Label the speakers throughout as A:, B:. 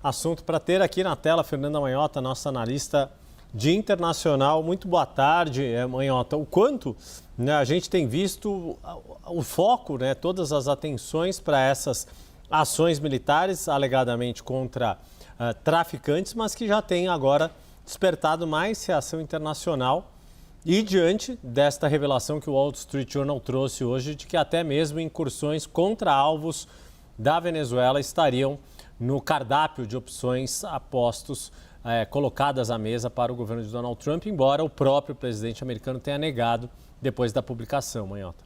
A: assunto para ter aqui na tela. Fernanda Manhota, nossa analista de internacional. Muito boa tarde, Manhota. O quanto, né, a gente tem visto o foco, né, todas as atenções para essas ações militares, alegadamente contra traficantes, mas que já tem agora despertado mais reação internacional. E diante desta revelação que o Wall Street Journal trouxe hoje, de que até mesmo incursões contra alvos da Venezuela estariam no cardápio de opções apostos colocadas à mesa para o governo de Donald Trump, embora o próprio presidente americano tenha negado depois da publicação, Manhota.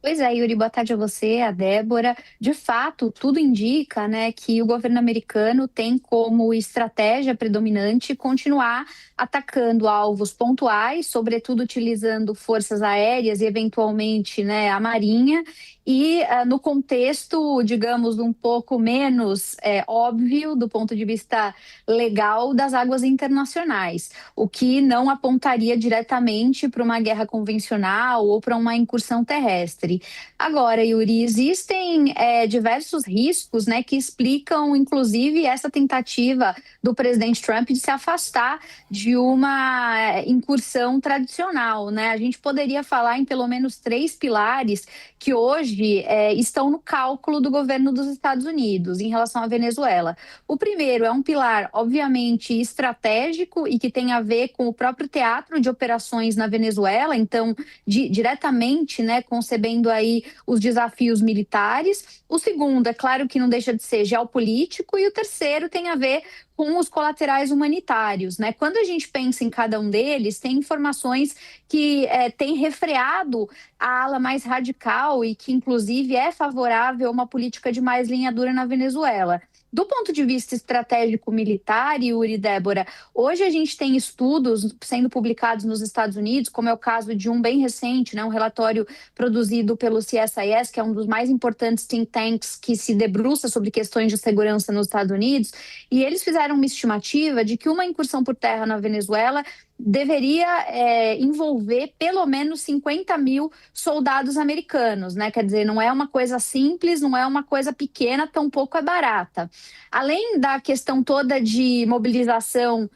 B: Pois é, Yuri, boa tarde a você, a Débora. De fato, tudo indica, né, que o governo americano tem como estratégia predominante continuar atacando alvos pontuais, sobretudo utilizando forças aéreas e, eventualmente, né, a marinha, e no contexto, digamos, um pouco menos óbvio do ponto de vista legal das águas internacionais, o que não apontaria diretamente para uma guerra convencional ou para uma incursão terrestre. Agora, Yuri, existem diversos riscos, né, que explicam, inclusive, essa tentativa do presidente Trump de se afastar de uma incursão tradicional, né? A gente poderia falar em pelo menos 3 pilares que hoje estão no cálculo do governo dos Estados Unidos em relação à Venezuela. O primeiro é um pilar, obviamente, estratégico e que tem a ver com o próprio teatro de operações na Venezuela, então, diretamente, né, concebendo aí os desafios militares. O segundo, é claro que não deixa de ser geopolítico, e o terceiro tem a ver com os colaterais humanitários, né? Quando a gente pensa em cada um deles, tem informações que têm refreado a ala mais radical e que, inclusive, é favorável a uma política de mais linha dura na Venezuela. Do ponto de vista estratégico militar, Yuri e Débora, hoje a gente tem estudos sendo publicados nos Estados Unidos, como é o caso de um bem recente, né, um relatório produzido pelo CSIS, que é um dos mais importantes think tanks que se debruça sobre questões de segurança nos Estados Unidos, e eles fizeram uma estimativa de que uma incursão por terra na Venezuela deveria envolver pelo menos 50 mil soldados americanos, né? Quer dizer, não é uma coisa simples, não é uma coisa pequena, tampouco é barata. Além da questão toda de mobilização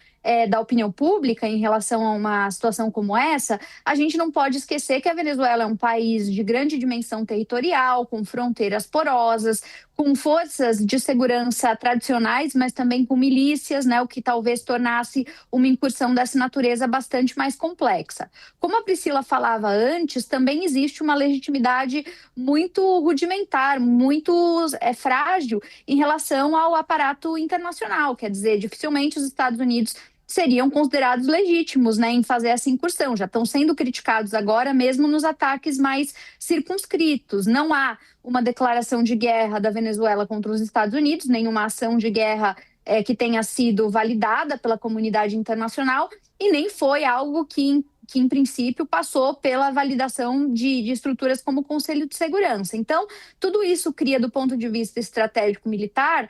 B: da opinião pública em relação a uma situação como essa, a gente não pode esquecer que a Venezuela é um país de grande dimensão territorial, com fronteiras porosas, com forças de segurança tradicionais, mas também com milícias, né, o que talvez tornasse uma incursão dessa natureza bastante mais complexa. Como a Priscila falava antes, também existe uma legitimidade muito rudimentar, muito frágil em relação ao aparato internacional. Quer dizer, dificilmente os Estados Unidos seriam considerados legítimos, né, em fazer essa incursão. Já estão sendo criticados agora, mesmo nos ataques mais circunscritos. Não há uma declaração de guerra da Venezuela contra os Estados Unidos, nenhuma ação de guerra que tenha sido validada pela comunidade internacional, e nem foi algo que em princípio, passou pela validação de estruturas como o Conselho de Segurança. Então, tudo isso cria, do ponto de vista estratégico-militar,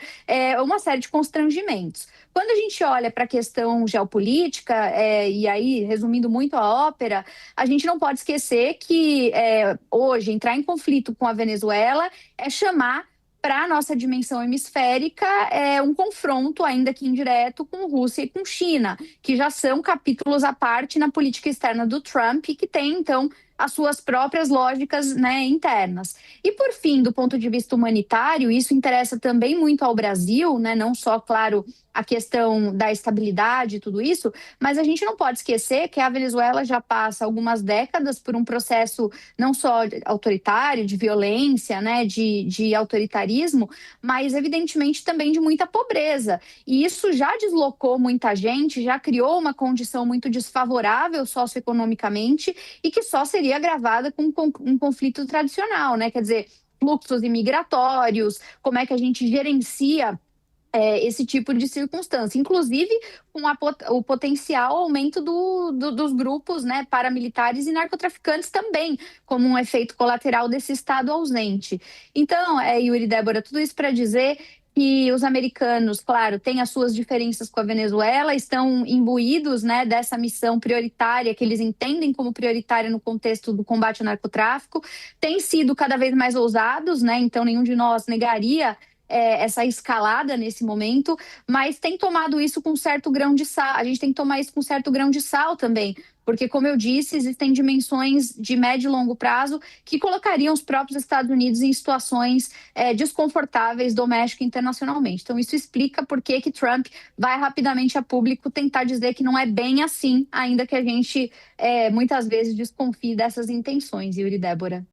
B: uma série de constrangimentos. Quando a gente olha para a questão geopolítica, e aí, resumindo muito a ópera, a gente não pode esquecer que hoje entrar em conflito com a Venezuela é chamar para a nossa dimensão hemisférica um confronto, ainda que indireto, com Rússia e com China, que já são capítulos à parte na política externa do Trump e que tem, então, as suas próprias lógicas, né, internas. E, por fim, do ponto de vista humanitário, isso interessa também muito ao Brasil, né, não só, claro, a questão da estabilidade e tudo isso, mas a gente não pode esquecer que a Venezuela já passa algumas décadas por um processo não só autoritário, de violência, né, de autoritarismo, mas evidentemente também de muita pobreza. E isso já deslocou muita gente, já criou uma condição muito desfavorável socioeconomicamente e que só seria agravada com um conflito tradicional, né? Quer dizer, fluxos imigratórios, como é que a gente gerencia esse tipo de circunstância, inclusive com o potencial aumento dos grupos, né, paramilitares e narcotraficantes também, como um efeito colateral desse Estado ausente. Então, Yuri e Débora, tudo isso para dizer que os americanos, claro, têm as suas diferenças com a Venezuela, estão imbuídos, né, dessa missão prioritária que eles entendem como prioritária no contexto do combate ao narcotráfico, têm sido cada vez mais ousados, né, então nenhum de nós negaria essa escalada nesse momento, mas tem tomado isso com certo grão de sal. A gente tem que tomar isso com certo grão de sal também, porque, como eu disse, existem dimensões de médio e longo prazo que colocariam os próprios Estados Unidos em situações desconfortáveis doméstico e internacionalmente. Então, isso explica por que Trump vai rapidamente a público tentar dizer que não é bem assim, ainda que a gente muitas vezes desconfie dessas intenções, Yuri e Débora.